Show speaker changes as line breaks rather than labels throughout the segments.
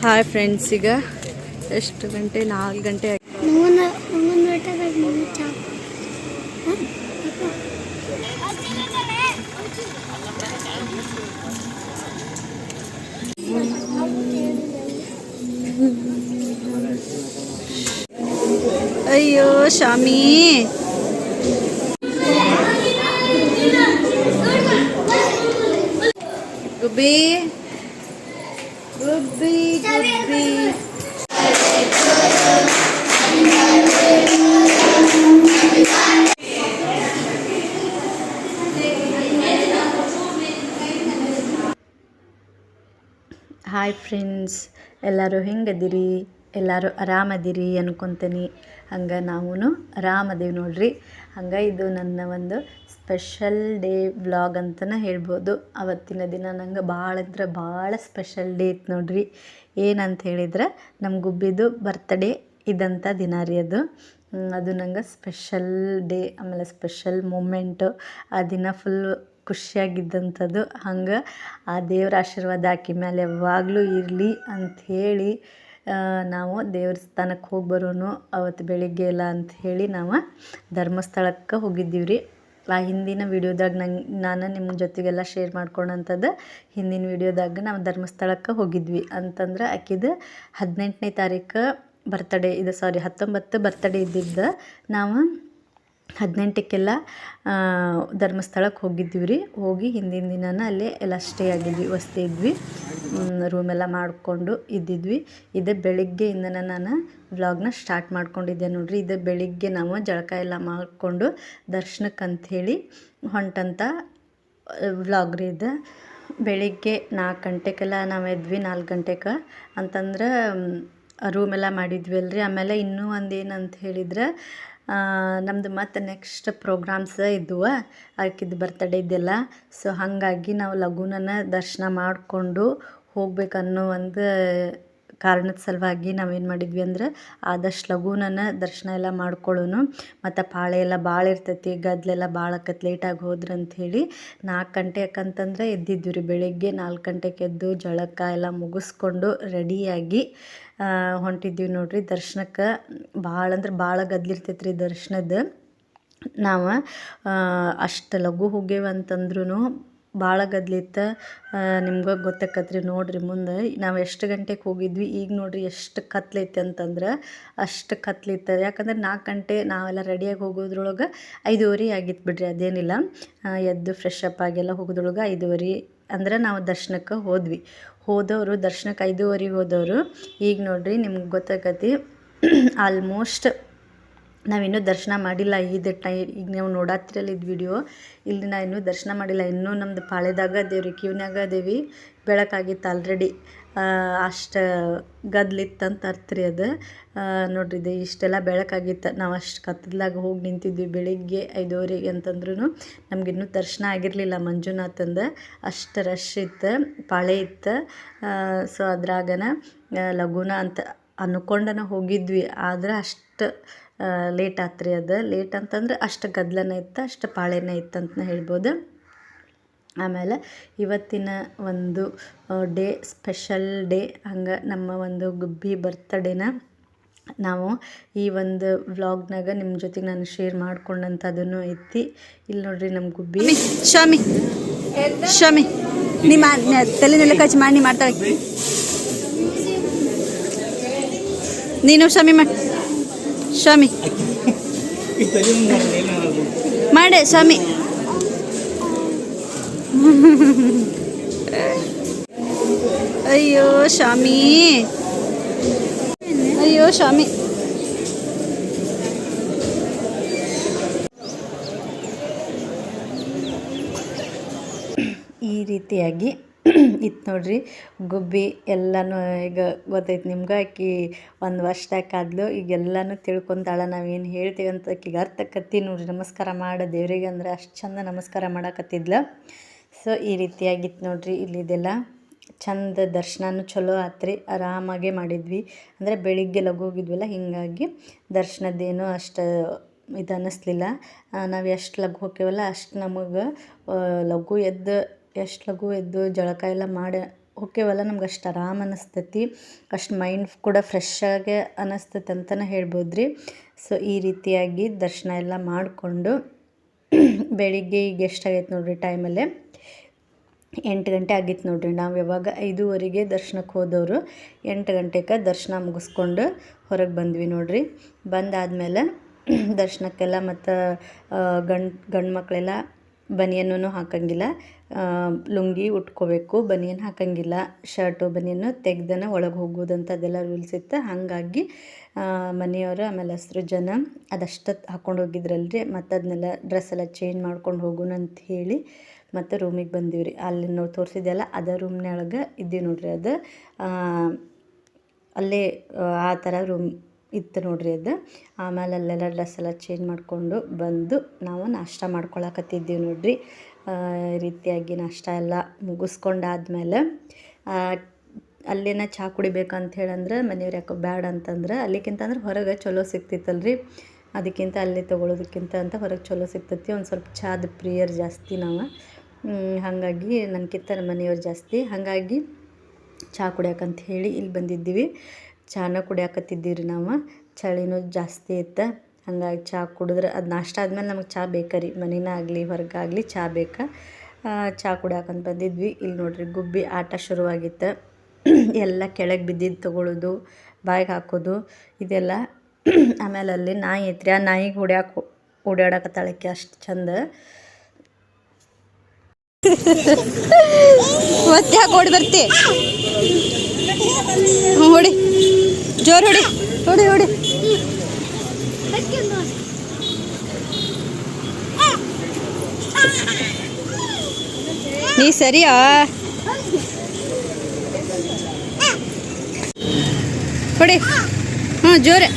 Hi friends, ಈಗ ಎಷ್ಟು ಗಂಟೆ? 4 ಗಂಟೆ. ಅಯ್ಯೋ ಶಾಮಿ, ಗುಬ್ಬಿ ಗುಬ್ಬಿ ಗುಬ್ಬಿ. ಹಾಯ್ ಫ್ರೆಂಡ್ಸ್, ಎಲ್ಲರೂ ಹೆಂಗದಿರಿ? ಎಲ್ಲರೂ ಆರಾಮದಿರಿ ಅನ್ಕೊತೀನಿ. ಹಂಗೆ ನಾವು ಆರಾಮದೀವಿ ನೋಡ್ರಿ. ಹಂಗೆ ಇದು ನನ್ನ ಒಂದು ಸ್ಪೆಷಲ್ ಡೇ ವ್ಲಾಗ್ ಅಂತಲೇ ಹೇಳ್ಬೋದು. ಅವತ್ತಿನ ದಿನ ನಂಗೆ ಭಾಳ ಅಂದ್ರೆ ಭಾಳ ಸ್ಪೆಷಲ್ ಡೇ ಇತ್ತು ನೋಡ್ರಿ. ಏನಂತ ಹೇಳಿದ್ರೆ ನಮ್ಮ ಗುಬ್ಬಿದು ಬರ್ತ್ಡೇ ಇದ್ದಂಥ ದಿನ ರೀ ಅದು. ಅದು ನಂಗೆ ಸ್ಪೆಷಲ್ ಡೇ, ಆಮೇಲೆ ಸ್ಪೆಷಲ್ ಮೂಮೆಂಟು. ಆ ದಿನ ಫುಲ್ ಖುಷಿಯಾಗಿದ್ದಂಥದ್ದು. ಹಂಗೆ ಆ ದೇವ್ರ ಆಶೀರ್ವಾದ ಆಕಿ ಮೇಲೆ ಯಾವಾಗಲೂ ಇರಲಿ ಅಂಥೇಳಿ ನಾವು ದೇವಸ್ಥಾನಕ್ಕೆ ಹೋಗಿ ಬರೋನು ಅವತ್ತು ಬೆಳಿಗ್ಗೆ ಎಲ್ಲ ಅಂಥೇಳಿ ನಾವು ಧರ್ಮಸ್ಥಳಕ್ಕೆ ಹೋಗಿದ್ದೀವಿ ರೀ. ಆ ಹಿಂದಿನ ವೀಡಿಯೋದಾಗ ನಾನು ನಿಮ್ಮ ಜೊತೆಗೆಲ್ಲ ಶೇರ್ ಮಾಡ್ಕೊಂಡಂಥದ್ದು. ಹಿಂದಿನ ವೀಡಿಯೋದಾಗ ನಾವು ಧರ್ಮಸ್ಥಳಕ್ಕೆ ಹೋಗಿದ್ವಿ ಅಂತಂದ್ರೆ ಆಕಿದು 18ನೇ ತಾರೀಕು ಬರ್ತಡೇ ಇದು, 19 ಬರ್ತಡೇ ಇದ್ದಿದ್ದು. ನಾವು 18ಕ್ಕೆಲ್ಲ ಧರ್ಮಸ್ಥಳಕ್ಕೆ ಹೋಗಿದ್ದೀವಿ ರೀ. ಹೋಗಿ ಹಿಂದಿನ ದಿನನ ಅಲ್ಲೇ ಎಲ್ಲ ಸ್ಟೇ ಆಗಿದ್ವಿ, ವಸತಿ ಇದ್ವಿ, ರೂಮೆಲ್ಲ ಮಾಡಿಕೊಂಡು ಇದ್ದಿದ್ವಿ. ಇದೇ ಬೆಳಿಗ್ಗೆಯಿಂದ ನಾನು ವ್ಲಾಗ್ನ ಸ್ಟಾರ್ಟ್ ಮಾಡ್ಕೊಂಡಿದ್ದೆ ನೋಡ್ರಿ. ಇದೇ ಬೆಳಿಗ್ಗೆ ನಾವು ಜಳಕ ಎಲ್ಲ ಮಾಡಿಕೊಂಡು ದರ್ಶನಕ್ಕೆ ಅಂಥೇಳಿ ಹೊಂಟಂಥ ವ್ಲಾಗ್ ರೀ ಇದು. ಬೆಳಿಗ್ಗೆ 4 ಗಂಟೆಗೆಲ್ಲ ನಾವು ಎದ್ವಿ. 4 ಗಂಟೆಗೆ ಅಂತಂದ್ರೆ ರೂಮೆಲ್ಲ ಮಾಡಿದ್ವಿ ಅಲ್ರಿ. ಆಮೇಲೆ ಇನ್ನೂ ಒಂದು ಏನಂತ ಹೇಳಿದ್ರೆ, ನಮ್ಮದು ಮತ್ತು ನೆಕ್ಸ್ಟ್ ಪ್ರೋಗ್ರಾಮ್ಸ್ ಇದ್ವು ಆಕಿದ್ದು ಬರ್ತಡೇ ಇದ್ದೆಲ್ಲ. ಸೊ ಹಾಗಾಗಿ ನಾವು ಲಘುನನ ದರ್ಶನ ಮಾಡಿಕೊಂಡು ಹೋಗ್ಬೇಕನ್ನೋ ಒಂದು ಕಾರಣದ ಸಲುವಾಗಿ ನಾವೇನು ಮಾಡಿದ್ವಿ ಅಂದ್ರೆ ಆದಷ್ಟು ಲಘುನನ ದರ್ಶನ ಎಲ್ಲ ಮಾಡ್ಕೊಳ್ಳೋನು. ಮತ್ತು ಪಾಳೆ ಎಲ್ಲ ಭಾಳ ಇರ್ತೈತಿ, ಗದ್ದಲೆಲ್ಲ ಭಾಳ ಆಕತ್ ಲೇಟಾಗಿ ಹೋದ್ರೆ ಅಂಥೇಳಿ 4 ಗಂಟೆ ಯಾಕಂತಂದ್ರೆ ಎದ್ದಿದ್ವಿ ರೀ. ಬೆಳಿಗ್ಗೆ 4 ಗಂಟೆಗೆ ಎದ್ದು ಜಳಕ ಎಲ್ಲ ಮುಗಿಸ್ಕೊಂಡು ರೆಡಿಯಾಗಿ ಹೊಂಟಿದ್ವಿ ನೋಡ್ರಿ ದರ್ಶನಕ್ಕೆ. ಭಾಳ ಅಂದ್ರೆ ಭಾಳ ಗದ್ಲಿರ್ತೈತೆ ರೀ ದರ್ಶನದ್ದು. ನಾವು ಅಷ್ಟು ಲಘು ಹೋಗ್ಯವಂತಂದ್ರೂ ಭಾಳ ಗದ್ಲಿತ್ತು. ನಿಮ್ಗೆ ಗೊತ್ತಾಕತ್ರಿ ನೋಡ್ರಿ ಮುಂದೆ. ನಾವು ಎಷ್ಟು ಗಂಟೆಗೆ ಹೋಗಿದ್ವಿ, ಈಗ ನೋಡ್ರಿ ಎಷ್ಟು ಕತ್ಲೈತೆ ಅಂತಂದ್ರೆ ಅಷ್ಟು ಕತ್ಲಿತ್ತು. ಯಾಕಂದ್ರೆ 4 ಗಂಟೆ ನಾವೆಲ್ಲ ರೆಡಿಯಾಗಿ ಹೋಗೋದ್ರೊಳಗೆ 5:30 ಆಗಿತ್ತು ಬಿಡ್ರಿ. ಅದೇನಿಲ್ಲ, ಎದ್ದು ಫ್ರೆಶ್ ಅಪ್ ಆಗೆಲ್ಲ ಹೋಗೋದ್ರೊಳಗೆ 5:30 ಅಂದ್ರೆ ನಾವು ದರ್ಶನಕ್ಕೆ ಹೋದವರು ದರ್ಶನಕ್ಕೆ 5:30 ಹೋದವರು. ಈಗ ನೋಡ್ರಿ ನಿಮ್ಗೆ ಗೊತ್ತಾಕತಿ ಆಲ್ಮೋಸ್ಟ್ ನಾವಿನ್ನೂ ದರ್ಶನ ಮಾಡಿಲ್ಲ. ಈಗ ನೀವು ನೋಡತ್ತಿರಲ್ಲ ಇದು ವಿಡಿಯೋ. ಇಲ್ಲಿ ನಾ ಇನ್ನೂ ದರ್ಶನ ಮಾಡಿಲ್ಲ. ಇನ್ನೂ ನಮ್ಮದು ಪಾಳೆದಾಗ ಅದೇವ್ರಿ, ಕ್ಯೂನ್ಯಾಗ ಅದೇವಿ. ಬೆಳಕಾಗಿತ್ತು ಆಲ್ರೆಡಿ. ಅಷ್ಟು ಗದ್ಲಿತ್ತಂತ ಅರ್ಥ ರೀ ಅದು. ನೋಡ್ರಿ ಇದು ಇಷ್ಟೆಲ್ಲ ಬೆಳಕಾಗಿತ್ತು. ನಾವು ಅಷ್ಟು ಕತ್ತಲಾಗ ಹೋಗಿ ನಿಂತಿದ್ವಿ ಬೆಳಿಗ್ಗೆ 5:30 ಅಂತಂದ್ರೂ ನಮಗಿನ್ನೂ ದರ್ಶನ ಆಗಿರಲಿಲ್ಲ ಮಂಜುನಾಥಂದು. ಅಷ್ಟು ರಶ್ ಇತ್ತು, ಪಾಳೆ ಇತ್ತು. ಸೊ ಅದ್ರಾಗನ ಲಘುನ ಅಂತ ಅಂದ್ಕೊಂಡನ ಹೋಗಿದ್ವಿ. ಆದ್ರೆ ಅಷ್ಟು ಲೇಟ್ ಆತ್ರಿ. ಅದು ಲೇಟ್ ಅಂತಂದ್ರೆ ಅಷ್ಟು ಗದ್ದಲನ ಇತ್ತು, ಅಷ್ಟು ಪಾಳೆನ ಇತ್ತು ಅಂತಲೇ ಹೇಳ್ಬೋದು. ಆಮೇಲೆ ಇವತ್ತಿನ ಒಂದು ಡೇ ಸ್ಪೆಷಲ್ ಡೇ. ಹಂಗೆ ನಮ್ಮ ಒಂದು ಗುಬ್ಬಿ ಬರ್ತಡೇನ ನಾವು ಈ ಒಂದು ವ್ಲಾಗ್ನಾಗ ನಿಮ್ಮ ಜೊತೆಗೆ ನಾನು ಶೇರ್ ಮಾಡ್ಕೊಂಡಂಥದ್ದನ್ನು ಐತಿ. ಇಲ್ಲಿ ನೋಡ್ರಿ ನಮ್ಮ ಗುಬ್ಬಿ ಶಾಮಿ ಶಾಮಿ ನಿಮ್ಮ ತಲೆನೆಲ್ಲ ಕಚ್ಚಿ ಮಾಡಿ ಮಾಡ್ತಾವೆ. ನೀನು ಶಾಮಿ ಶಾಮಿ ಮಾಡೆ ಶಾಮಿ. ಅಯ್ಯೋ ಶಾಮಿ, ಅಯ್ಯೋ ಶಾಮಿ. ಈ ರೀತಿಯಾಗಿ ಇತ್ತು ನೋಡ್ರಿ ಗುಬ್ಬಿ ಎಲ್ಲನೂ. ಈಗ ಗೊತ್ತೈತೆ ನಿಮ್ಗೆ, ಆಕಿ 1 ವರ್ಷದಾಕಾದ್ಲು. ಈಗೆಲ್ಲನೂ ತಿಳ್ಕೊಂತಾಳ. ನಾವೇನು ಹೇಳ್ತೀವಿ ಅಂತ ಆಕಿಗೆ ಅರ್ಥಕತ್ತಿ ನೋಡ್ರಿ. ನಮಸ್ಕಾರ ಮಾಡ ದೇವರಿಗೆ ಅಂದ್ರೆ ಅಷ್ಟು ಚಂದ ನಮಸ್ಕಾರ ಮಾಡಕತ್ತಿದ್ಲು. ಸೊ ಈ ರೀತಿಯಾಗಿತ್ತು ನೋಡ್ರಿ. ಇಲ್ಲಿದೆಲ್ಲ ಚಂದ ದರ್ಶನನೂ ಚಲೋ ಆತ್ರಿ. ಆರಾಮಾಗೆ ಮಾಡಿದ್ವಿ. ಅಂದರೆ ಬೆಳಿಗ್ಗೆ ಲಘು ಹೋಗಿದ್ವಲ್ಲ, ಹೀಗಾಗಿ ದರ್ಶನದ್ದೇನು ಅಷ್ಟು ಇದು ಅನ್ನಿಸ್ಲಿಲ್ಲ. ನಾವು ಎಷ್ಟು ಲಘು ಹೋಗ್ತೀವಲ್ಲ ಅಷ್ಟು ನಮಗೆ ಎಷ್ಟು ಲಘು ಎದ್ದು ಜಳಕ ಎಲ್ಲ ಮಾಡಿ ಹೋಗ್ತೇವಲ್ಲ ನಮ್ಗೆ ಅಷ್ಟು ಆರಾಮ ಅನ್ನಿಸ್ತೈತಿ, ಅಷ್ಟು ಮೈಂಡ್ ಕೂಡ ಫ್ರೆಶ್ ಆಗಿ ಅನ್ನಿಸ್ತೈತೆ ಅಂತಲೇ ಹೇಳ್ಬೋದು ರೀ. ಸೊ ಈ ರೀತಿಯಾಗಿ ದರ್ಶನ ಎಲ್ಲ ಮಾಡಿಕೊಂಡು ಬೆಳಿಗ್ಗೆ ಈಗ ಎಷ್ಟಾಗೈತೆ ನೋಡಿರಿ ಟೈಮಲ್ಲೇ 8 ಗಂಟೆ ಆಗಿತ್ತು ನೋಡಿರಿ. ನಾವು ಯಾವಾಗ 5:15ಗೆ ದರ್ಶನಕ್ಕೆ ಹೋದವರು 8 ಗಂಟೆಗೆ ದರ್ಶನ ಮುಗಿಸ್ಕೊಂಡು ಹೊರಗೆ ಬಂದ್ವಿ ನೋಡಿರಿ. ಬಂದಾದಮೇಲೆ ದರ್ಶನಕ್ಕೆಲ್ಲ ಮತ್ತು ಗಂಡು ಮಕ್ಕಳೆಲ್ಲ ಬನಿಯನ್ನೂ ಹಾಕಂಗಿಲ್ಲ, ಲುಂಗಿ ಉಟ್ಕೋಬೇಕು, ಬನಿಯನ್ ಹಾಕಂಗಿಲ್ಲ, ಶರ್ಟು ಬನಿಯನ್ನು ತೆಗ್ದನ ಒಳಗೆ ಹೋಗೋದಂತ ಅದೆಲ್ಲ ರೂಲ್ಸ್ ಇತ್ತು. ಹಾಗಾಗಿ ಮನೆಯವರು ಆಮೇಲೆ ಹಸ್ರು ಜನ ಅದಷ್ಟು ಹಾಕ್ಕೊಂಡು ಹೋಗಿದ್ರಲ್ರಿ, ಮತ್ತು ಅದನ್ನೆಲ್ಲ ಡ್ರೆಸ್ ಎಲ್ಲ ಚೇಂಜ್ ಮಾಡ್ಕೊಂಡು ಹೋಗೋಣ ಅಂತ ಹೇಳಿ ಮತ್ತು ರೂಮಿಗೆ ಬಂದೀವಿ ರೀ. ಅಲ್ಲಿ ನಾವು ತೋರಿಸಿದ್ದೆಲ್ಲ ಅದೇ ರೂಮ್ನೊಳಗೆ ಇದ್ದೀವಿ ನೋಡಿರಿ. ಅದು ಅಲ್ಲೇ ಆ ಥರ ರೂಮ್ ಇತ್ತು ನೋಡಿರಿ ಅದು. ಆಮೇಲೆ ಅಲ್ಲೆಲ್ಲ ಡ್ರೆಸ್ ಎಲ್ಲ ಚೇಂಜ್ ಮಾಡಿಕೊಂಡು ಬಂದು ನಾವು ನಾಷ್ಟ ಮಾಡ್ಕೊಳಕತ್ತಿದ್ದೀವಿ ನೋಡಿರಿ. ಈ ರೀತಿಯಾಗಿ ನಾಷ್ಟ ಎಲ್ಲ ಮುಗಿಸ್ಕೊಂಡಾದ್ಮೇಲೆ ಅಲ್ಲೇನ ಚಹಾ ಕುಡಿಬೇಕಂತ ಹೇಳಂದ್ರೆ ಮನೆಯವ್ರು ಯಾಕೋ ಬೇಡ ಅಂತಂದ್ರೆ, ಅಲ್ಲಿಕ್ಕಿಂತ ಅಂದ್ರೆ ಹೊರಗೆ ಚಲೋ ಸಿಗ್ತಿತ್ತಲ್ರಿ, ಅದಕ್ಕಿಂತ ಅಲ್ಲಿ ತೊಗೊಳೋದಕ್ಕಿಂತ ಅಂತ ಹೊರಗೆ ಚಲೋ ಸಿಗ್ತೈತಿ. ಒಂದು ಸ್ವಲ್ಪ ಚಹಾದ ಪ್ರಿಯರ್ ಜಾಸ್ತಿ ನಾವು, ಹಾಗಾಗಿ ನನಗಿಂತ ನಮ್ಮ ಮನೆಯವ್ರು ಜಾಸ್ತಿ. ಹಾಗಾಗಿ ಚಹಾ ಕುಡಿಯೋಕಂತ ಹೇಳಿ ಇಲ್ಲಿ ಬಂದಿದ್ದೀವಿ. ಚಹಾನ ಕುಡಿಯಾಕತ್ತಿದ್ದೀವಿ ರೀ ನಾವು. ಚಳಿನೂ ಜಾಸ್ತಿ ಇತ್ತು, ಹಾಗಾಗಿ ಚಹಾ ಕುಡಿದ್ರೆ ಅದು ನಾಷ್ಟ ಆದ್ಮೇಲೆ ನಮಗೆ ಚಹಾ ಬೇಕಾ ರೀ, ಮನೆಯೇ ಆಗಲಿ ಹೊರಗಾಗಲಿ ಚಹಾ ಬೇಕಾ. ಚಹಾ ಕುಡಿಯಾಕಂತ ಬಂದಿದ್ವಿ. ಇಲ್ಲಿ ನೋಡಿರಿ ಗುಬ್ಬಿ ಆಟ ಶುರುವಾಗಿತ್ತು. ಎಲ್ಲ ಕೆಳಗೆ ಬಿದ್ದಿದ್ದು ತೊಗೊಳ್ಳೋದು, ಬಾಯಿಗೆ ಹಾಕೋದು ಇದೆಲ್ಲ. ಆಮೇಲೆ ಅಲ್ಲಿ ನಾಯಿ ಐತ್ರಿ, ಆ ನಾಯಿಗೆ ಓಡಾಡಕತ್ತಾಳಕ್ಕೆ ಅಷ್ಟು ಚಂದ.
ಮತ್ತೆ ಯಾಕೆ ಓಡಿ ಬರ್ತಿ? ಹೊಡಿ, ಜೋರು ಹೊಡಿ, ಹೊಡಿ ಹೊಡಿ. ನೀ ಸರಿಯಾ? ಹೊಡಿ, ಹಾಂ ಜೋರೆ.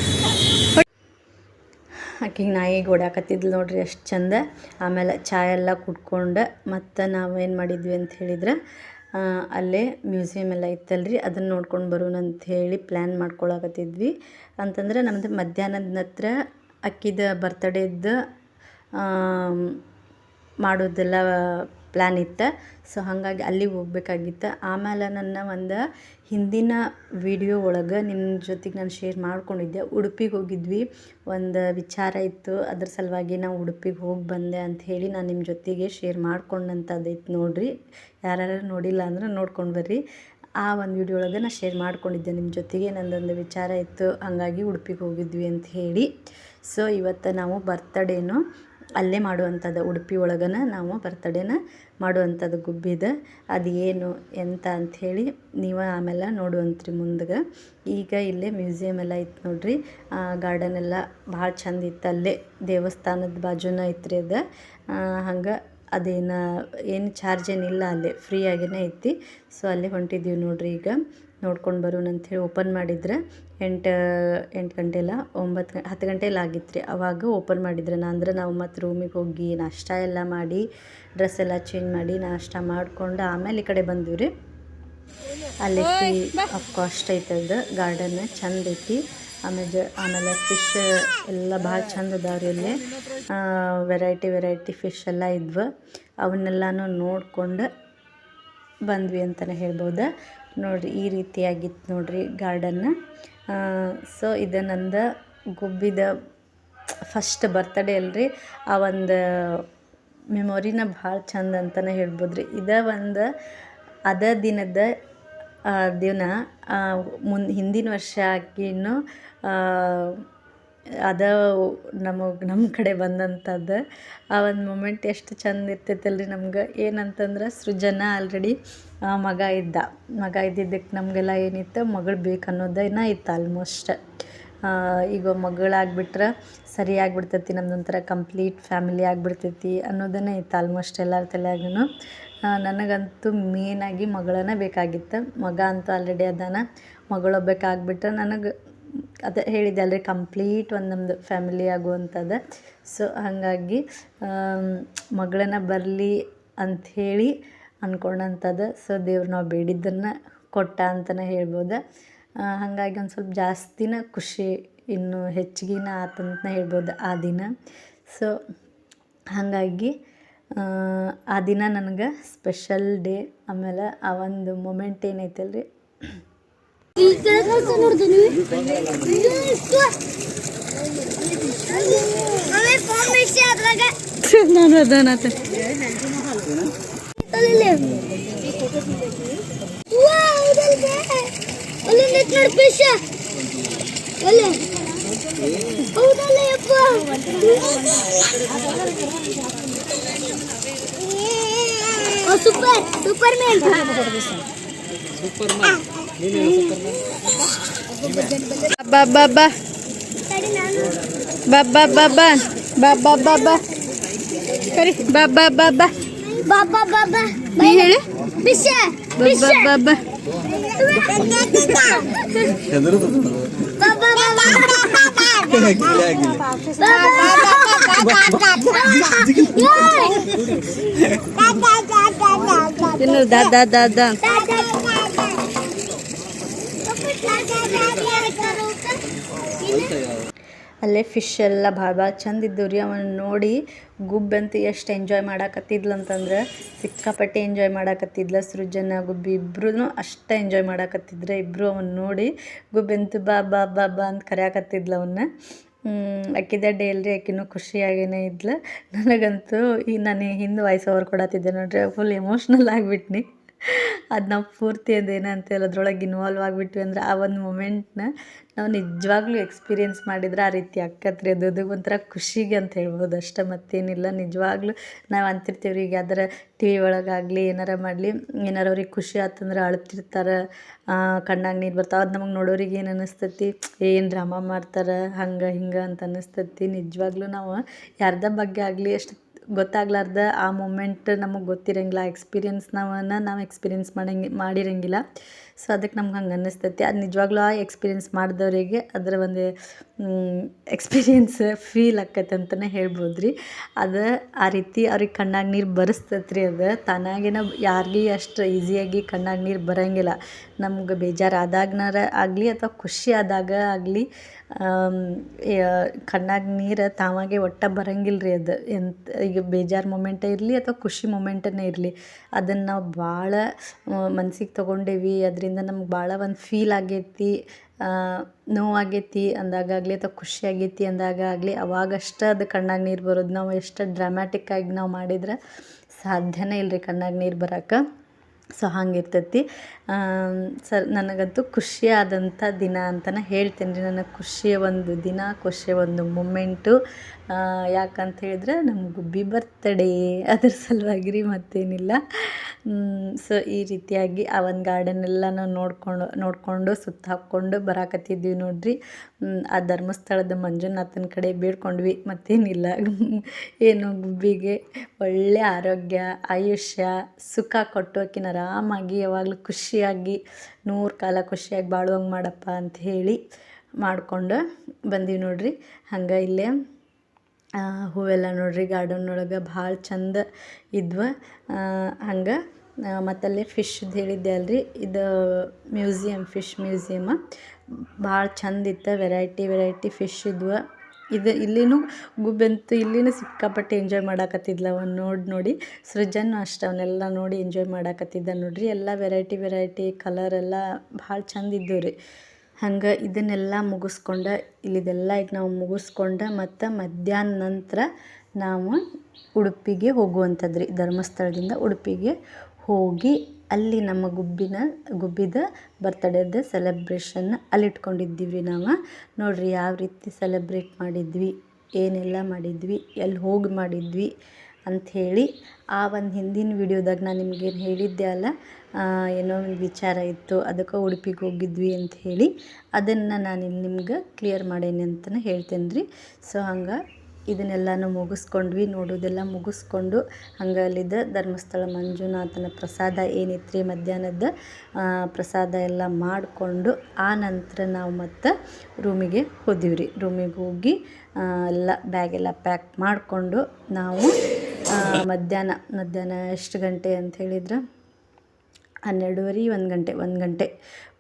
ಆಕೆಗೆ ನಾಯಿಗೆ ಓಡಾಕತ್ತಿದ್ಲು ನೋಡ್ರಿ, ಅಷ್ಟು ಚಂದ. ಆಮೇಲೆ ಚಹಾ ಎಲ್ಲ ಕುಡ್ಕೊಂಡು ಮತ್ತು ನಾವೇನು ಮಾಡಿದ್ವಿ ಅಂತ ಹೇಳಿದ್ರೆ ಅಲ್ಲೇ ಮ್ಯೂಸಿಯಮ್ ಎಲ್ಲ ಇತ್ತಲ್ರಿ, ಅದನ್ನು ನೋಡ್ಕೊಂಡು ಬರೋಣ ಅಂಥೇಳಿ ಪ್ಲ್ಯಾನ್ ಮಾಡ್ಕೊಳಕತ್ತಿದ್ವಿ. ಅಂತಂದ್ರೆ ನಮ್ಮದು ಮಧ್ಯಾಹ್ನದ ನಂತರ ಅಕ್ಕಿದ ಬರ್ತಡೇದ್ದು ಮಾಡೋದೆಲ್ಲ ಪ್ಲ್ಯಾನ್ ಇತ್ತು. ಸೊ ಹಾಗಾಗಿ ಅಲ್ಲಿಗೆ ಹೋಗ್ಬೇಕಾಗಿತ್ತು. ಆಮೇಲೆ ನನ್ನ ಒಂದು ಹಿಂದಿನ ವಿಡಿಯೋ ಒಳಗೆ ನಿಮ್ಮ ಜೊತೆಗೆ ನಾನು ಶೇರ್ ಮಾಡ್ಕೊಂಡಿದ್ದೆ. ಉಡುಪಿಗೆ ಹೋಗಿದ್ವಿ, ಒಂದು ವಿಚಾರ ಇತ್ತು, ಅದ್ರ ಸಲುವಾಗಿ ನಾವು ಉಡುಪಿಗೆ ಹೋಗಿ ಬಂದೆ ಅಂಥೇಳಿ ನಾನು ನಿಮ್ಮ ಜೊತೆಗೆ ಶೇರ್ ಮಾಡ್ಕೊಂಡಂಥದ್ದೈತೆ ನೋಡಿರಿ. ಯಾರು ನೋಡಿಲ್ಲ ಅಂದ್ರೆ ನೋಡ್ಕೊಂಡು ಬರ್ರಿ. ಆ ಒಂದು ವಿಡಿಯೋ ಒಳಗೆ ನಾನು ಶೇರ್ ಮಾಡ್ಕೊಂಡಿದ್ದೆ ನಿಮ್ಮ ಜೊತೆಗೆ. ನನ್ನದೊಂದು ವಿಚಾರ ಇತ್ತು, ಹಾಗಾಗಿ ಉಡುಪಿಗೆ ಹೋಗಿದ್ವಿ ಅಂತ ಹೇಳಿ. ಸೊ ಇವತ್ತು ನಾವು ಬರ್ತಡೇನು ಅಲ್ಲೇ ಮಾಡುವಂಥದ್ದು, ಉಡುಪಿ ಒಳಗನ ನಾವು ಬರ್ತಡೇನ ಮಾಡುವಂಥದ್ದು ಗುಬ್ಬಿದ. ಅದು ಏನು ಎಂತ ಅಂಥೇಳಿ ನೀವು ಆಮೇಲೆ ನೋಡುವಂತ್ರಿ ಮುಂದೆ. ಈಗ ಇಲ್ಲೇ ಮ್ಯೂಸಿಯಮ್ ಎಲ್ಲ ಇತ್ತು ನೋಡ್ರಿ, ಗಾರ್ಡನ್ ಎಲ್ಲ ಭಾಳ ಚಂದ ಇತ್ತು. ಅಲ್ಲೇ ದೇವಸ್ಥಾನದ ಬಾಜುನ ಐತ್ರಿ ಅದು. ಹಂಗೆ ಏನು ಚಾರ್ಜ್ ಏನಿಲ್ಲ, ಅಲ್ಲೇ ಫ್ರೀಯಾಗೇ ಐತಿ. ಸೊ ಅಲ್ಲೇ ಹೊಂಟಿದ್ದೀವಿ ನೋಡ್ರಿ. ಈಗ ನೋಡ್ಕೊಂಡು ಬರೋಣ ಅಂಥೇಳಿ ಓಪನ್ ಮಾಡಿದ್ರೆ 8 ಗಂಟೆ ಇಲ್ಲ 10 ಗಂಟೆ ಎಲ್ಲ ಆಗಿತ್ತು ರೀ. ಅವಾಗ ಓಪನ್ ಮಾಡಿದ್ರೆ ಅಂದ್ರೆ ನಾವು ಮತ್ತು ರೂಮಿಗೆ ಹೋಗಿ ನಾಷ್ಟ ಎಲ್ಲ ಮಾಡಿ ಡ್ರೆಸ್ ಎಲ್ಲ ಚೇಂಜ್ ಮಾಡಿ ನಾಷ್ಟ ಮಾಡಿಕೊಂಡು ಆಮೇಲೆ ಈ ಕಡೆ ಬಂದ್ವಿ ರೀ. ಅಲ್ಲಿ ಆಫ್ ಕಾಸ್ಟ್ ಐತದ ಗಾರ್ಡನ್, ಚಂದ ಐತಿ. ಆಮೇಲೆ ಫಿಶ್ ಎಲ್ಲ ಭಾಳ ಚಂದ ಅದಾವ್ರಿ. ಅಲ್ಲಿ ವೆರೈಟಿ ಫಿಶ್ ಎಲ್ಲ ಇದ್ವು. ಅವನ್ನೆಲ್ಲನೂ ನೋಡ್ಕೊಂಡು ಬಂದ್ವಿ ಅಂತಲೇ ಹೇಳ್ಬೋದು ನೋಡಿರಿ. ಈ ರೀತಿಯಾಗಿತ್ತು ನೋಡಿರಿ ಗಾರ್ಡನ್ನ. ಸೊ ಇದು ನಂದು ಗುಬ್ಬಿದ ಫಸ್ಟ್ ಬರ್ತಡೇ ಅಲ್ರಿ, ಆ ಒಂದು ಮೆಮೊರಿನ ಭಾಳ ಚಂದ ಅಂತಲೇ ಹೇಳ್ಬೋದು ರೀ. ಅದೇ ದಿನ ಹಿಂದಿನ ವರ್ಷ ಆಕಿನೂ ನಮ್ಮ ಕಡೆ ಬಂದಂಥದ್ದು ಆ ಒಂದು ಮೂಮೆಂಟ್ ಎಷ್ಟು ಚಂದ ಇರ್ತೈತಲ್ರಿ ನಮ್ಗೆ. ಏನಂತಂದ್ರೆ ಸೃಜನ ಆಲ್ರೆಡಿ ಮಗ ಇದ್ದಿದ್ದಕ್ಕೆ ನಮಗೆಲ್ಲ ಏನಿತ್ತು, ಮಗಳು ಬೇಕು ಅನ್ನೋದೇನ ಇತ್ತು ಆಲ್ಮೋಸ್ಟ್. ಈಗ ಮಗಳಾಗ್ಬಿಟ್ರೆ ಸರಿ ಆಗಿಬಿಡ್ತೈತಿ, ನಮ್ದೊಂಥರ ಕಂಪ್ಲೀಟ್ ಫ್ಯಾಮಿಲಿ ಆಗಿಬಿಡ್ತೈತಿ ಅನ್ನೋದನ್ನೇ ಇತ್ತು ಆಲ್ಮೋಸ್ಟ್ ಎಲ್ಲರ ತಲೆಯಾಗೂ. ನನಗಂತೂ ಮೇನಾಗಿ ಮಗಳನ್ನ ಬೇಕಾಗಿತ್ತು. ಮಗ ಅಂತೂ ಆಲ್ರೆಡಿ ಅದಾನ, ಮಗಳೊಬ್ಬಾಗ್ಬಿಟ್ರೆ ನನಗೆ ಅದೇ ಹೇಳಿದೆ ಅಲ್ರಿ, ಕಂಪ್ಲೀಟ್ ಒಂದು ನಮ್ಮದು ಫ್ಯಾಮಿಲಿ ಆಗುವಂಥದ್ದು. ಸೊ ಹಾಗಾಗಿ ಮಗಳನ್ನ ಬರಲಿ ಅಂಥೇಳಿ ಅಂದ್ಕೊಂಡಂಥದ್ದು. ಸೊ ದೇವ್ರು ನಾವು ಬೇಡಿದ್ದನ್ನು ಕೊಟ್ಟ ಅಂತಲೇ ಹೇಳ್ಬೋದು. ಹಾಗಾಗಿ ಒಂದು ಸ್ವಲ್ಪ ಜಾಸ್ತಿನ ಖುಷಿ, ಇನ್ನೂ ಹೆಚ್ಚಿಗೆನ ಆತಂತನೇ ಹೇಳ್ಬೋದು ಆ ದಿನ. ಸೊ ಹಾಗಾಗಿ ಆ ದಿನ ನನಗೆ ಸ್ಪೆಷಲ್ ಡೇ. ಆಮೇಲೆ ಆ ಒಂದು ಮೊಮೆಂಟ್ ಏನೈತಲ್ಲ ರೀ,
ನಾನು ಅದನ್ನತ್ತ
ಸೂಪರ್ ಸೂಪರ್ ಮ್ಯಾನ್
ಬಾ ಬಾ ಬಾ ಬಾ ಬಾ ಬಾ ಬಾ ಬಾ ಬಾ ಬಾ ಬಾ ಕರಿ ಬಾ ಬಾ ಬಾ ಬಾ
ಬಾಬಾ ಬಾಬಾ
ನೀ ಹೇಳಿ
ಬಿಷ
ಬಾ ಬಾ ಬಾ ಬಾ ಇನ್ನು ದಾ ದಾ ದಾ ದಾ
ಅಲ್ಲೇ ಫಿಶ್ ಎಲ್ಲ ಭಾಳ ಚಂದ ಇದ್ದವು ರೀ. ಅವನ್ನ ನೋಡಿ ಗುಬ್ಬಂತೂ ಎಷ್ಟು ಎಂಜಾಯ್ ಮಾಡಾಕತ್ತಿದ್ಲು ಅಂತಂದ್ರೆ ಸಿಕ್ಕಾಪಟ್ಟೆ ಎಂಜಾಯ್ ಮಾಡಾಕತ್ತಿದ್ಲ. ಸೃಜನ ಗುಬ್ಬಿ ಇಬ್ಬರೂ ಅಷ್ಟೇ ಎಂಜಾಯ್ ಮಾಡಾಕತ್ತಿದ್ರೆ. ಇಬ್ಬರು ಅವನ್ನ ನೋಡಿ ಗುಬ್ಬಂತೂ ಬಾ ಬಾ ಬಾ ಬಾ ಅಂತ ಕರೆಯಾಕತ್ತಿದ್ಲು ಅವನ್ನ. ಅಕ್ಕಿದ ಡೇ ಅಲ್ರಿ, ಆಕಿನೂ ಖುಷಿಯಾಗೇನೆ ಇದ್ಲು. ನನಗಂತೂ ನಾನು ಹಿಂದೆ ವಾಯ್ಸ್ ಓವರ್ ಕೊಡತ್ತಿದ್ದೆ ನೋಡ್ರಿ, ಫುಲ್ ಎಮೋಷ್ನಲ್ ಆಗಿಬಿಟ್ನಿ. ಅದು ನಾವು ಪೂರ್ತಿ ಅದೇನಂತೇಳಿ ಅದ್ರೊಳಗೆ ಇನ್ವಾಲ್ವ್ ಆಗಿಬಿಟ್ವಿ ಅಂದ್ರೆ ಆ ಒಂದು ಮೂಮೆಂಟ್ನ ನಾವು ನಿಜವಾಗ್ಲೂ ಎಕ್ಸ್ಪೀರಿಯೆನ್ಸ್ ಮಾಡಿದ್ರೆ ಆ ರೀತಿ ಆಕ್ಕತ್ರಿ. ಅದು ಒಂಥರ ಖುಷಿಗೆ ಅಂತ ಹೇಳ್ಬೋದು ಅಷ್ಟೇ, ಮತ್ತೇನಿಲ್ಲ. ನಿಜವಾಗ್ಲೂ ನಾವು ಅಂತಿರ್ತೀವಿ ರೀ, ಈಗ ಯಾವ್ದಾರ ಟಿ ವಿ ಒಳಗಾಗಲಿ ಏನಾರ ಮಾಡಲಿ, ಏನಾರ ಅವ್ರಿಗೆ ಖುಷಿ ಆತಂದ್ರೆ ಅಳ್ತಿರ್ತಾರೆ, ಕಣ್ಣಾಗ ನೀರು ಬರ್ತಾವೆ. ಅದು ನಮಗೆ ನೋಡೋರಿಗೆ ಏನು ಅನ್ನಿಸ್ತೈತಿ, ಏನು ಡ್ರಾಮಾ ಮಾಡ್ತಾರೆ ಹಂಗೆ ಹಿಂಗೆ ಅಂತ ಅನ್ನಿಸ್ತೈತಿ. ನಿಜವಾಗ್ಲೂ ನಾವು ಯಾರ್ದ ಬಗ್ಗೆ ಆಗಲಿ ಅಷ್ಟು ಗೊತ್ತಾಗ್ಲಾರ್ದ ಆ ಮೂಮೆಂಟ್ ನಮಗೆ ಗೊತ್ತಿರಂಗಿಲ್ಲ, ಆ ಎಕ್ಸ್ಪೀರಿಯೆನ್ಸ್ ನಾವು ಎಕ್ಸ್ಪೀರಿಯೆನ್ಸ್ ಮಾಡಿರಂಗಿಲ್ಲ. ಸೊ ಅದಕ್ಕೆ ನಮ್ಗೆ ಹಂಗೆ ಅನ್ನಿಸ್ತೈತಿ. ಅದು ನಿಜವಾಗ್ಲೂ ಆ ಎಕ್ಸ್ಪೀರಿಯೆನ್ಸ್ ಮಾಡಿದವರಿಗೆ ಅದರ ಒಂದು ಎಕ್ಸ್ಪೀರಿಯೆನ್ಸ್ ಫೀಲ್ ಆಕ್ಕೈತೆ ಅಂತಲೇ ಹೇಳ್ಬೋದು ರೀ. ಅದು ಆ ರೀತಿ ಅವ್ರಿಗೆ ಕಣ್ಣಾಗ ನೀರು ಬರೆಸ್ತೈತೆ ರೀ. ಅದು ತಾನಾಗೇನ ಯಾರಿಗೆ ಅಷ್ಟು ಈಸಿಯಾಗಿ ಕಣ್ಣಾಗ ನೀರು ಬರೋಂಗಿಲ್ಲ. ನಮ್ಗೆ ಬೇಜಾರಾದಾಗನಾರ ಆಗಲಿ ಅಥವಾ ಖುಷಿ ಆದಾಗ ಆಗಲಿ ಕಣ್ಣಾಗ ನೀರು ತಾವಾಗೆ ಒಟ್ಟು ಬರೋಂಗಿಲ್ಲ ರೀ. ಅದು ಈಗ ಬೇಜಾರು ಮೊಮೆಂಟೇ ಇರಲಿ ಅಥವಾ ಖುಷಿ ಮೊಮೆಂಟನ್ನೇ ಇರಲಿ, ಅದನ್ನು ನಾವು ಭಾಳ ಮನ್ಸಿಗೆ ತೊಗೊಂಡೇವಿ, ಅದರಿಂದ ನಮ್ಗೆ ಭಾಳ ಒಂದು ಫೀಲ್ ಆಗೈತಿ, ನೋವಾಗೈತಿ ಅಂದಾಗಲಿ ಅಥವಾ ಖುಷಿ ಆಗೈತಿ ಅಂದಾಗಲಿ ಅವಾಗಷ್ಟೇ ಅದು ಕಣ್ಣಾಗ ನೀರು ಬರೋದು. ನಾವು ಎಷ್ಟು ಡ್ರಾಮ್ಯಾಟಿಕ್ಕಾಗಿ ನಾವು ಮಾಡಿದ್ರೆ ಸಾಧ್ಯನೇ ಇಲ್ಲ ರೀ ಕಣ್ಣಾಗ ನೀರು ಬರೋಕೆ. ಸೊ ಹಂಗಿರ್ತೈತಿ. ನನಗಂತೂ ಖುಷಿಯಾದಂಥ ದಿನ ಅಂತಲೇ ಹೇಳ್ತೀನಿ ರೀ. ನನಗೆ ಖುಷಿಯ ಒಂದು ದಿನ, ಖುಷಿಯ ಒಂದು ಮೂಮೆಂಟು. ಯಾಕಂತ ಹೇಳಿದ್ರೆ ನಮ್ಮ ಗುಬ್ಬಿ ಬರ್ತಡೇ, ಅದ್ರ ಸಲುವಾಗಿ ರೀ, ಮತ್ತೇನಿಲ್ಲ. ಸೊ ಈ ರೀತಿಯಾಗಿ ಆ ಒಂದು ಗಾರ್ಡನ್ನೆಲ್ಲ ನಾವು ನೋಡಿಕೊಂಡು ಸುತ್ತ ಹಾಕ್ಕೊಂಡು ಬರಾಕತ್ತಿದ್ವಿ ನೋಡ್ರಿ. ಆ ಧರ್ಮಸ್ಥಳದ ಮಂಜುನಾಥನ ಕಡೆ ಬೇಡ್ಕೊಂಡ್ವಿ, ಮತ್ತೇನಿಲ್ಲ. ಏನು ಗುಬ್ಬಿಗೆ ಒಳ್ಳೆಯ ಆರೋಗ್ಯ, ಆಯುಷ್ಯ, ಸುಖ ಕೊಟ್ಟು ಆಕಿನ ಆರಾಮಾಗಿ ಯಾವಾಗಲೂ ಖುಷಿಯಾಗಿ 100 ಕಾಲ ಖುಷಿಯಾಗಿ ಬಾಳುವಂಗೆ ಮಾಡಪ್ಪ ಅಂತ ಹೇಳಿ ಮಾಡಿಕೊಂಡು ಬಂದೀವಿ ನೋಡ್ರಿ. ಹಂಗೆ ಇಲ್ಲೇ ಹೂವೆಲ್ಲ ನೋಡ್ರಿ ಗಾರ್ಡನ್ ಒಳಗೆ ಭಾಳ ಚಂದ ಇದ್ವು. ಹಂಗೆ ಮತ್ತಲ್ಲೇ ಫಿಶ್ದು ಹೇಳಿದ್ದೆ ಅಲ್ರಿ, ಇದು ಮ್ಯೂಸಿಯಮ್, ಫಿಶ್ ಮ್ಯೂಸಿಯಮ್ ಭಾಳ ಚಂದ ಇತ್ತು. ವೆರೈಟಿ ಫಿಶ್ ಇದ್ವು. ಇಲ್ಲಿನೂ ಗುಬ್ಬಂತೂ ಇಲ್ಲಿನೂ ಸಿಕ್ಕಾಪಟ್ಟೆ ಎಂಜಾಯ್ ಮಾಡಾಕತ್ತಿದ್ಲ ಅವನ್ನ ನೋಡಿ. ಸೃಜನ್ ಅಷ್ಟೇ, ಅವನ್ನೆಲ್ಲ ನೋಡಿ ಎಂಜಾಯ್ ಮಾಡಾಕತ್ತಿದ್ದ ನೋಡ್ರಿ. ಎಲ್ಲ ವೆರೈಟಿ ಕಲರೆಲ್ಲ ಭಾಳ ಚಂದ ಇದ್ದವು ರೀ. ಹಂಗೆ ಇದನ್ನೆಲ್ಲ ಮುಗಿಸ್ಕೊಂಡು ಇಲ್ಲಿದೆಲ್ಲ ಈಗ ನಾವು ಮುಗಿಸ್ಕೊಂಡು ಮತ್ತು ಮಧ್ಯಾಹ್ನ ನಂತರ ನಾವು ಉಡುಪಿಗೆ ಹೋಗುವಂಥದ್ದು ರೀ. ಧರ್ಮಸ್ಥಳದಿಂದ ಉಡುಪಿಗೆ ಹೋಗಿ ಅಲ್ಲಿ ನಮ್ಮ ಗುಬ್ಬಿದ ಬರ್ತಡೇದ ಸೆಲೆಬ್ರೇಷನ್ನ ಅಲ್ಲಿಟ್ಕೊಂಡಿದ್ದೀವಿ ರೀ ನಾವು. ನೋಡಿರಿ ಯಾವ ರೀತಿ ಸೆಲೆಬ್ರೇಟ್ ಮಾಡಿದ್ವಿ, ಏನೆಲ್ಲ ಮಾಡಿದ್ವಿ, ಎಲ್ಲಿ ಹೋಗಿ ಮಾಡಿದ್ವಿ ಅಂಥೇಳಿ ಆ ಒಂದು ಹಿಂದಿನ ವಿಡಿಯೋದಾಗ ನಾನು ನಿಮಗೇನು ಹೇಳಿದ್ದೆ ಅಲ್ಲ, ಏನೋ ಒಂದು ವಿಚಾರ ಇತ್ತು, ಅದಕ್ಕೆ ಉಡುಪಿಗೆ ಹೋಗಿದ್ವಿ ಅಂತ ಹೇಳಿ ಅದನ್ನು ನಾನಿಲ್ಲಿ ನಿಮ್ಗೆ ಕ್ಲಿಯರ್ ಮಾಡೇನಿ ಅಂತಲೇ ಹೇಳ್ತೇನೆ ರೀ. ಸೊ ಹಂಗೆ ಇದನ್ನೆಲ್ಲನೂ ಮುಗಿಸ್ಕೊಂಡ್ವಿ, ನೋಡೋದೆಲ್ಲ ಮುಗಿಸ್ಕೊಂಡು ಹಂಗೆ ಅಲ್ಲಿದ್ದ ಧರ್ಮಸ್ಥಳ ಮಂಜುನಾಥನ ಪ್ರಸಾದ ಏನಿತ್ತು ರೀ ಮಧ್ಯಾಹ್ನದ ಪ್ರಸಾದ ಎಲ್ಲ ಮಾಡಿಕೊಂಡು ಆ ನಂತರ ನಾವು ಮತ್ತು ರೂಮಿಗೆ ಹೋದಿವಿ ರೀ. ರೂಮಿಗೆ ಹೋಗಿ ಎಲ್ಲ ಬ್ಯಾಗೆಲ್ಲ ಪ್ಯಾಕ್ ಮಾಡಿಕೊಂಡು ನಾವು ಮಧ್ಯಾಹ್ನ ಎಷ್ಟು ಗಂಟೆ ಅಂತ ಹೇಳಿದ್ರೆ 12:30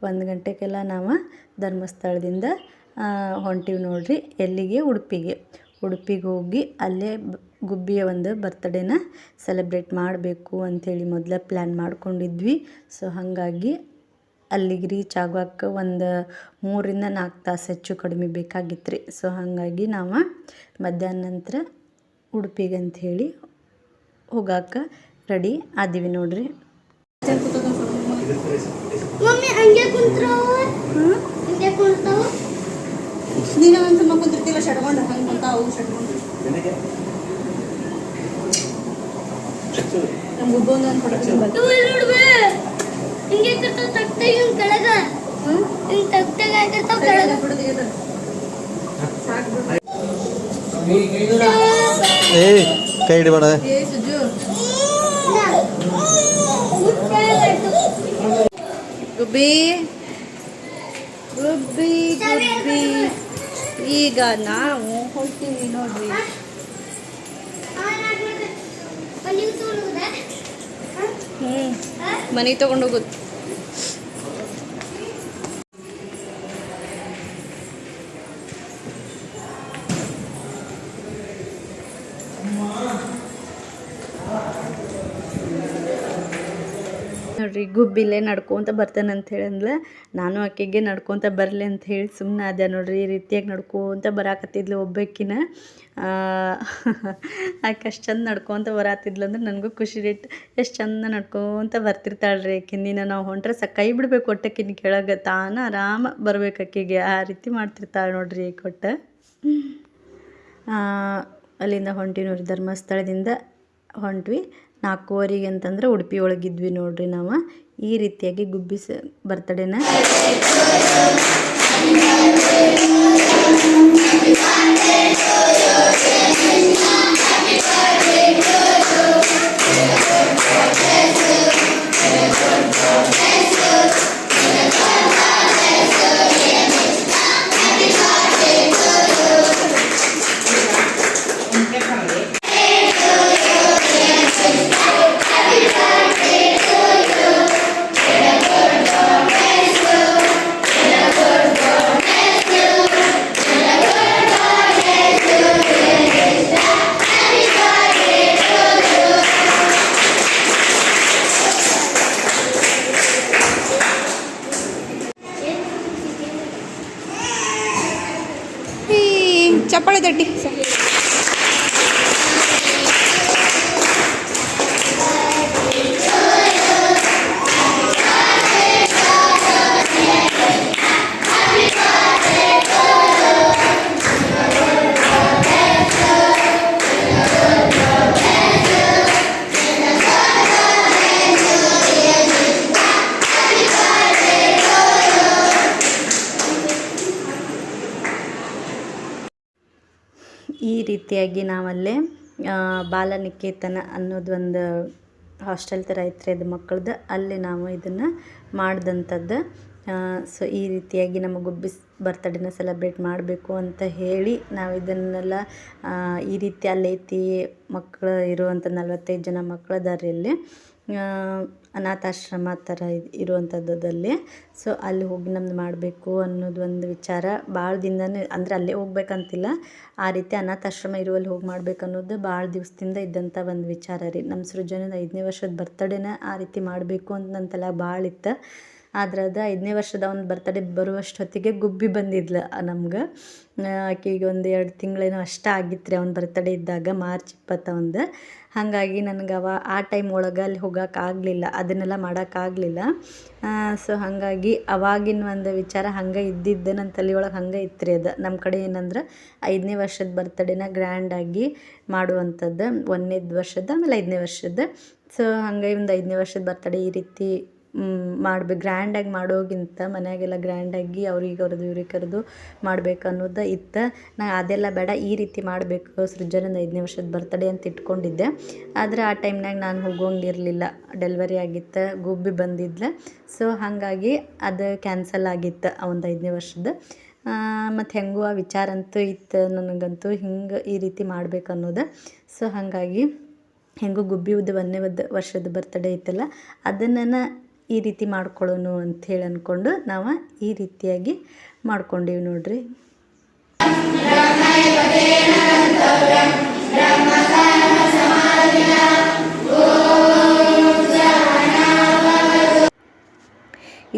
1 ಗಂಟೆಗೆಲ್ಲ ನಾವು ಧರ್ಮಸ್ಥಳದಿಂದ ಹೊಂಟಿವಿ ನೋಡ್ರಿ. ಎಲ್ಲಿಗೆ? ಉಡುಪಿಗೆ ಹೋಗಿ ಅಲ್ಲೇ ಗುಬ್ಬಿಯ ಒಂದು ಬರ್ತಡೇನ ಸೆಲೆಬ್ರೇಟ್ ಮಾಡಬೇಕು ಅಂಥೇಳಿ ಮೊದಲೇ ಪ್ಲ್ಯಾನ್ ಮಾಡ್ಕೊಂಡಿದ್ವಿ. ಸೊ ಹಾಗಾಗಿ ಅಲ್ಲಿಗೆ ರೀಚ್ ಆಗೋಕ್ಕೆ ಒಂದು 3-4 ತಾಸು ಹೆಚ್ಚು ಕಡಿಮೆ ಬೇಕಾಗಿತ್ತು ರೀ. ಸೊ ಹಾಗಾಗಿ ನಾವು ಮಧ್ಯಾಹ್ನ ನಂತರ ಉಡುಪಿಗೆ ಅಂಥೇಳಿ ಹೋಗಕ್ಕೆ ರೆಡಿ ಆದೀವಿ ನೋಡ್ರಿ.
ಮಮ್ಮಿ ಹಂಗೆ ಕುಂತ್ರಾವ ಹಂಗೆ ಕುಂತಾವ
ನೀನು ಒಂದು ತುಂಬ ಕುಂತಿರ್ತಿಲ್ಲ ಶಟ್ಕೊಂಡು ಹಂಗೆ ಕುಂತಾವು ಶಟ್ಕೊಂಡು ನಮ್ಮ ಗುಬ್ಬೊಂದು ಒಂದು ಕೊಡೋದು
ನೋಡ್ಬೇ ಹಿಂಗೆ ಕತ್ತ ತಕ್ತೆ ಹಿಂಗೆ ಕೆಳಗ ಹಿಂಗೆ ತಕ್ತೆಗ ಹಾಕಿರ್ತಾವ ಕೆಳಗ
ಏಯ್ ಕೈ ಹಿಡಿಬೇಡ.
ಏ ಸುಜು ಗುಬ್ಬಿ ಗುಬ್ಬಿ ಗುಬ್ಬಿ ಈಗ ನಾವು ಹೋಗ್ತೀವಿ ನೋಡ್ರಿ. ಮನೆಗೆ ತಗೊಂಡು ಹೋಗೋದು.
ನೋಡ್ರಿ ಗುಬ್ಬಿಲೇ ನಡ್ಕೊತ ಬರ್ತಾನೆ ಅಂತ ಹೇಳಂದ್ಲ. ನಾನು ಆಕೆಗೆ ನಡ್ಕೊತ ಬರಲಿ ಅಂತ ಹೇಳಿ ಸುಮ್ಮನೆ ಅದೇ ನೋಡ್ರಿ. ಈ ರೀತಿಯಾಗಿ ನಡ್ಕೊತ ಬರಾಕತ್ತಿದ್ಲು ಒಬ್ಬಾಕಿನ. ಆಕೆ ಅಷ್ಟು ಚಂದ ನಡ್ಕೊತ ಬರಾತಿದ್ಲು ಅಂದ್ರೆ ನನಗೂ ಖುಷಿ ರೇಟ್. ಎಷ್ಟು ಚಂದ ನಡ್ಕೊತ ಬರ್ತಿರ್ತಾಳ್ರಿ ಆಕಿಂದಿನ. ನಾವು ಹೊಂಟ್ರೆ ಕೈ ಬಿಡ್ಬೇಕು ಒಟ್ಟಕ್ಕಿನ್ನ ಕೆಳಗೆ ತಾನ ಆರಾಮ ಬರ್ಬೇಕು ಆಕೆಗೆ. ಆ ರೀತಿ ಮಾಡ್ತಿರ್ತಾಳೆ ನೋಡ್ರಿ ಆಕೆ ಒಟ್ಟು. ಅಲ್ಲಿಂದ ಹೊಂಟಿ ನೋಡ್ರಿ, ಧರ್ಮಸ್ಥಳದಿಂದ ಹೊಂಟ್ವಿ. 4:15 ಅಂತಂದ್ರೆ ಉಡುಪಿ ಒಳಗಿದ್ವಿ ನೋಡ್ರಿ ನಾವು. ಈ ರೀತಿಯಾಗಿ ಗುಬ್ಬಿ ಬರ್ತಡೇನ
ಚಪ್ಪಾಳೆ ತಟ್ಟಿ.
ಈ ರೀತಿಯಾಗಿ ನಾವಲ್ಲೇ ಬಾಲನಿಕೇತನ ಅನ್ನೋದು ಒಂದು ಹಾಸ್ಟೆಲ್ ಥರ ಐತ್ರಿ ಅದು ಮಕ್ಕಳದ್ದು. ಅಲ್ಲಿ ನಾವು ಇದನ್ನು ಮಾಡಿದಂಥದ್ದು. ಸೊ ಈ ರೀತಿಯಾಗಿ ನಮ್ಮ ಗುಬ್ಬಿ ಬರ್ತಡೇನ ಸೆಲೆಬ್ರೇಟ್ ಮಾಡಬೇಕು ಅಂತ ಹೇಳಿ ನಾವು ಇದನ್ನೆಲ್ಲ ಈ ರೀತಿ ಅಲ್ಲೈತಿ ಮಕ್ಕಳು ಇರುವಂಥ 45 ಜನ ಮಕ್ಕಳದಾರ್ರಿ ಅಲ್ಲಿ. ಅನಾಥಾಶ್ರಮ ಥರ ಇರುವಂಥದ್ದಲ್ಲಿ. ಸೊ ಅಲ್ಲಿ ಹೋಗಿ ನಮ್ದು ಮಾಡಬೇಕು ಅನ್ನೋದು ಒಂದು ವಿಚಾರ ಭಾಳ ದಿನನೇ, ಅಂದರೆ ಅಲ್ಲೇ ಹೋಗ್ಬೇಕಂತಿಲ್ಲ, ಆ ರೀತಿ ಅನಾಥಾಶ್ರಮ ಇರುವಲ್ಲಿ ಹೋಗಿ ಮಾಡ್ಬೇಕು ಅನ್ನೋದು ಭಾಳ ದಿವಸದಿಂದ ಇದ್ದಂಥ ಒಂದು ವಿಚಾರ ರೀ. ನಮ್ಮ ಸೃಜನದ 5ನೇ ವರ್ಷದ ಬರ್ತಡೇನ ಆ ರೀತಿ ಮಾಡಬೇಕು ಅಂತ ನನ್ನ ತಲೆ ಭಾಳ ಇತ್ತು. ಆದ್ರೆ ಅದು 5ನೇ ವರ್ಷದ ಒಂದು ಬರ್ತಡೇ ಬರುವಷ್ಟೊತ್ತಿಗೆ ಗುಬ್ಬಿ ಬಂದಿದ್ಲು ನಮ್ಗೆ. ಆಕೆಗೆ ಒಂದು 2 ತಿಂಗಳೇನೋ ಅಷ್ಟೇ ಆಗಿತ್ತು ರೀ ಅವ್ನ ಬರ್ತಡೇ ಇದ್ದಾಗ, ಮಾರ್ಚ್ 21. ಹಾಗಾಗಿ ನನಗೆ ಆ ಟೈಮ್ ಒಳಗೆ ಅಲ್ಲಿ ಹೋಗೋಕ್ಕಾಗಲಿಲ್ಲ, ಅದನ್ನೆಲ್ಲ ಮಾಡೋಕ್ಕಾಗಲಿಲ್ಲ. ಸೊ ಹಾಗಾಗಿ ಅವಾಗಿನ ಒಂದು ವಿಚಾರ ಹಂಗೆ ಇದ್ದಿದ್ದು ನನ್ನ ತಲೆಯೊಳಗೆ ಹಂಗೆ ಇತ್ತು ರೀ. ಅದು ನಮ್ಮ ಕಡೆ ಏನಂದ್ರೆ 5ನೇ ವರ್ಷದ ಬರ್ತಡೇನ ಗ್ರ್ಯಾಂಡಾಗಿ ಮಾಡುವಂಥದ್ದು, 1ನೇ ವರ್ಷದ ಆಮೇಲೆ 5ನೇ ವರ್ಷದ. ಸೊ ಹಂಗೆ ಒಂದು 5ನೇ ವರ್ಷದ ಬರ್ತಡೇ ಈ ರೀತಿ ಮಾಡ್ಬೇಕು. ಗ್ರ್ಯಾಂಡಾಗಿ ಮಾಡೋಗಿಂತ ಮನೆಯಾಗೆಲ್ಲ ಗ್ರ್ಯಾಂಡಾಗಿ ಅವ್ರಿಗೆ ಕರೆದು ಇವ್ರಿಗೆ ಕರೆದು ಮಾಡ್ಬೇಕು ಅನ್ನೋದು ಇತ್ತು. ನಾನು ಅದೆಲ್ಲ ಬೇಡ, ಈ ರೀತಿ ಮಾಡಬೇಕು ಸೃಜನದ 5ನೇ ವರ್ಷದ ಬರ್ತಡೇ ಅಂತ ಇಟ್ಕೊಂಡಿದ್ದೆ. ಆದರೆ ಆ ಟೈಮ್ನಾಗ ನಾನು ಹೋಗೋಂಗಿರಲಿಲ್ಲ, ಡೆಲಿವರಿ ಆಗಿತ್ತು, ಗುಬ್ಬಿ ಬಂದಿದ್ಲು. ಸೊ ಹಾಗಾಗಿ ಅದು ಕ್ಯಾನ್ಸಲ್ ಆಗಿತ್ತು ಅವನದು 5ನೇ ವರ್ಷದ. ಮತ್ತು ಹೆಂಗೂ ಆ ವಿಚಾರ ಅಂತೂ ಇತ್ತು ನನಗಂತೂ, ಹಿಂಗೆ ಈ ರೀತಿ ಮಾಡ್ಬೇಕು ಅನ್ನೋದು. ಸೊ ಹಾಗಾಗಿ ಹೆಂಗೂ ಗುಬ್ಬಿದು 1ನೇ ವರ್ಷದ ಬರ್ತಡೇ ಐತಲ್ಲ, ಅದನ್ನು ಈ ರೀತಿ ಮಾಡ್ಕೊಳ್ಳೋಣ ಅಂಥೇಳಿ ಅಂದ್ಕೊಂಡು ನಾವು ಈ ರೀತಿಯಾಗಿ ಮಾಡ್ಕೊಂಡೀವಿ ನೋಡ್ರಿ.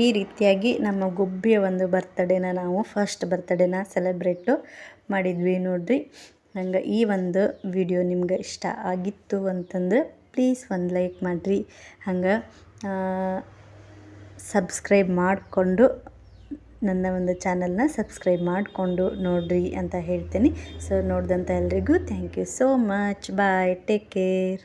ಈ ರೀತಿಯಾಗಿ ನಮ್ಮ ಗುಬ್ಬಿಯ ಒಂದು ಬರ್ತಡೇನ ನಾವು ಫಸ್ಟ್ ಬರ್ತಡೇನ ಸೆಲೆಬ್ರೇಟು ಮಾಡಿದ್ವಿ ನೋಡ್ರಿ. ನಂಗೆ ಈ ಒಂದು ವಿಡಿಯೋ ನಿಮ್ಗೆ ಇಷ್ಟ ಆಗಿತ್ತು ಅಂತಂದ್ರೆ ಪ್ಲೀಸ್ ಒಂದು ಲೈಕ್ ಮಾಡಿರಿ. ಹಂಗೆ ಸಬ್ಸ್ಕ್ರೈಬ್ ಮಾಡಿಕೊಂಡು ನನ್ನ ಒಂದು ಚಾನಲ್ನ ಸಬ್ಸ್ಕ್ರೈಬ್ ಮಾಡಿಕೊಂಡು ನೋಡಿರಿ ಅಂತ ಹೇಳ್ತೀನಿ. ಸೊ ನೋಡಿದಂಥ ಎಲ್ರಿಗೂ thank you so much. Bye, take care.